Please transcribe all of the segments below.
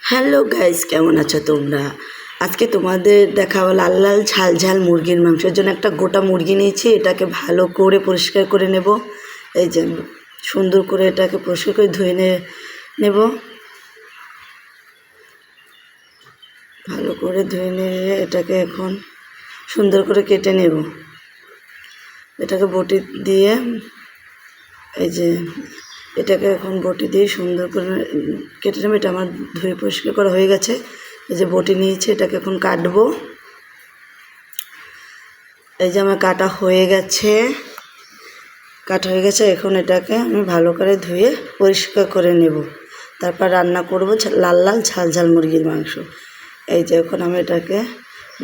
Hello guys, কেমন আছো তোমরা? আজকে তোমাদের দেখাবো লাল লাল ঝাল ঝাল মুরগির মাংসের জন্য একটা গোটা মুরগি নিয়েছি। এটাকে ভালো করে পরিষ্কার করে নেব। এই যে সুন্দর করে এটাকে পরিষ্কার করে ধুয়ে নেব। ভালো করে ধুয়ে নিয়ে এটাকে এখন সুন্দর করে কেটে নেব। এটাকে বটি দিয়ে এই যে এটাকে এখন বটি দিয়ে সুন্দর করে কেটে নেব। এটা আমার ধুয়ে পরিষ্কার করা হয়ে গেছে। এই যে বটি নিয়েছি, এটাকে এখন কাটবো। এই যে আমার কাটা হয়ে গেছে। এখন এটাকে আমি ভালো করে ধুয়ে পরিষ্কার করে নেব। তারপর রান্না করব লাল লাল ঝাল ঝাল মুরগির মাংস। এই যে এখন আমি এটাকে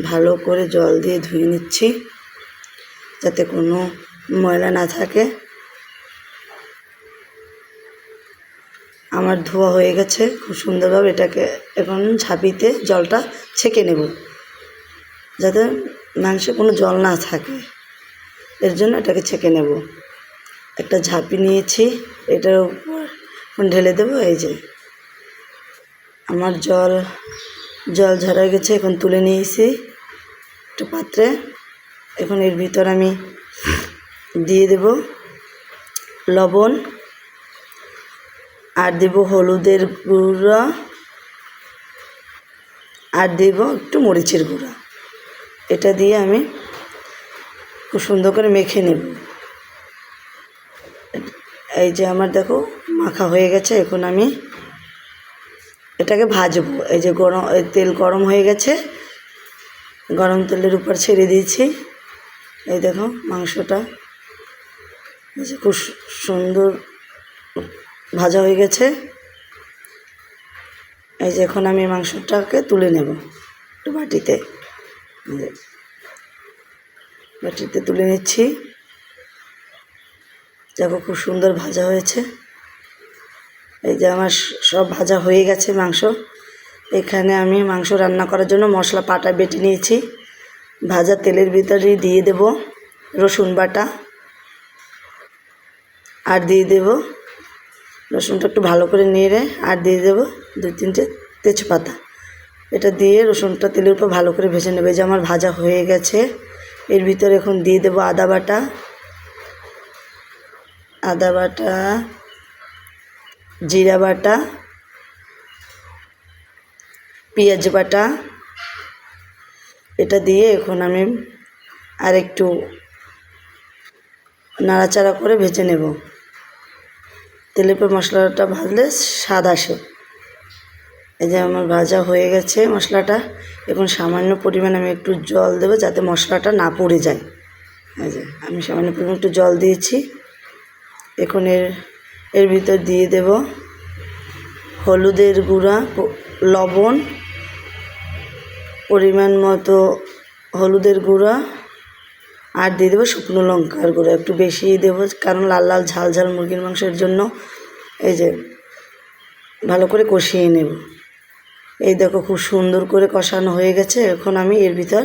ভালো করে জল দিয়ে ধুয়ে নিচ্ছি, যাতে কোনো ময়লা না থাকে। আমার ধোয়া হয়ে গেছে খুব সুন্দরভাবে। এটাকে এখন ঝাঁপিতে জলটা ছেঁকে নেব, যাতে মাংসে কোনো জল না থাকে। এর জন্য এটাকে ছেঁকে নেব। একটা ঝাঁপি নিয়েছি, এটার উপর ঢেলে দেবো। এই যে আমার জল ঝরা গেছে, এখন তুলে নিয়েছি একটা পাত্রে। এখন এর ভিতর আমি দিয়ে দেব লবণ, আর দেব হলুদের গুঁড়া, আর দেব একটু মরিচের গুঁড়া। এটা দিয়ে আমি খুব সুন্দর করে মেখে নেব। এই যে আমার দেখো মাখা হয়ে গেছে। এখন আমি এটাকে ভাজবো। এই যে তেল গরম হয়ে গেছে, গরম তেলের উপর ছেড়ে দিয়েছি। এই দেখো মাংসটা খুব সুন্দর ভাজা হয়ে গেছে। এই যে এখন আমি মাংসটাকে তুলে নেব একটু বাটিতে তুলে নিচ্ছি। দেখো খুব সুন্দর ভাজা হয়েছে। এই যে আমার সব ভাজা হয়ে গেছে মাংস। এখানে আমি মাংস রান্না করার জন্য মশলা পাটা বেটে নিয়েছি। ভাজা তেলের ভিতরে দিয়ে দেব রসুন বাটা, আর দিয়ে দেব রসুনটা একটু ভালো করে নেড়ে, আর দিয়ে দেব 2-3টে তেজপাতা। এটা দিয়ে রসুনটা তেলের উপর ভালো করে ভেজে নেবে। যে আমার ভাজা হয়ে গেছে। এর ভিতরে এখন দিয়ে দেব আদা বাটা, জিরা বাটা, পেঁয়াজ বাটা। এটা দিয়ে এখন আমি আর একটু নাড়াচাড়া করে ভেজে নেব। তেলের উপর মশলাটা ভাজলে স্বাদ আসে। এই যে আমার ভাজা হয়ে গেছে মশলাটা। এখন সামান্য পরিমাণ আমি একটু জল দেবো, যাতে মশলাটা না পুড়ে যায়। এই যে আমি সামান্য পরিমাণ একটু জল দিয়েছি। এখন এর ভিতর দিয়ে দেব হলুদের গুঁড়া, লবণ, পরিমাণ মতো হলুদের গুঁড়া, আর দিয়ে দেবো শুকনো লঙ্কার গুঁড়ো। একটু বেশিই দেবো, কারণ লাল লাল ঝাল ঝাল মুরগির মাংসের জন্য। এই যে ভালো করে কষিয়ে নেব। এই দেখো খুব সুন্দর করে কষানো হয়ে গেছে। এখন আমি এর ভিতর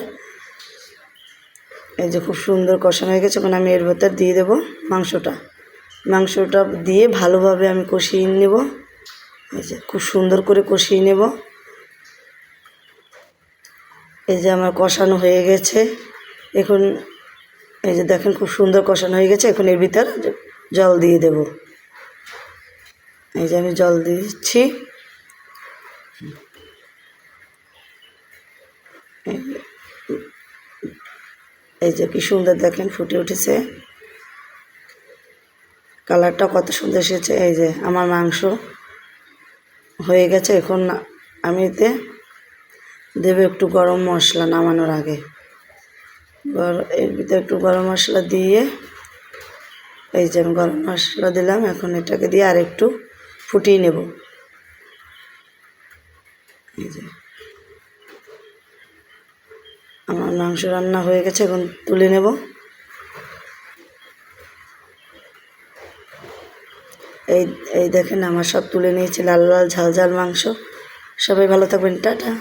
এই যে খুব সুন্দর কষানো হয়ে গেছে। এখন আমি এর ভিতর দিয়ে দেব মাংসটা দিয়ে ভালোভাবে আমি কষিয়ে নেব। এই যে খুব সুন্দর করে কষিয়ে নেব। এই যে আমার কষানো হয়ে গেছে। এখন এই যে দেখেন খুব সুন্দর কষানো হয়ে গেছে। এখন এর ভিতর জল দিয়ে দেব। এই যে আমি জল দিচ্ছি। এই যে কি সুন্দর দেখেন ফুটে উঠেছে, কালারটা কত সুন্দর এসেছে। এই যে আমার মাংস হয়ে গেছে। এখন আমি এতে দেব একটু গরম মশলা নামানোর আগে। এর ভিতরে একটু গরম মশলা দিয়ে, এই যে আমি গরম মশলা দিলাম। এখন এটাকে দিয়ে আর একটু ফুটিয়ে নেব। এই যে আমার মাংস রান্না হয়ে গেছে। এখন তুলে নেব। এই দেখেন আমার সব তুলে নিয়েছি লাল লাল ঝাল ঝাল মাংস। সবাই ভালো থাকবেন, টাটা।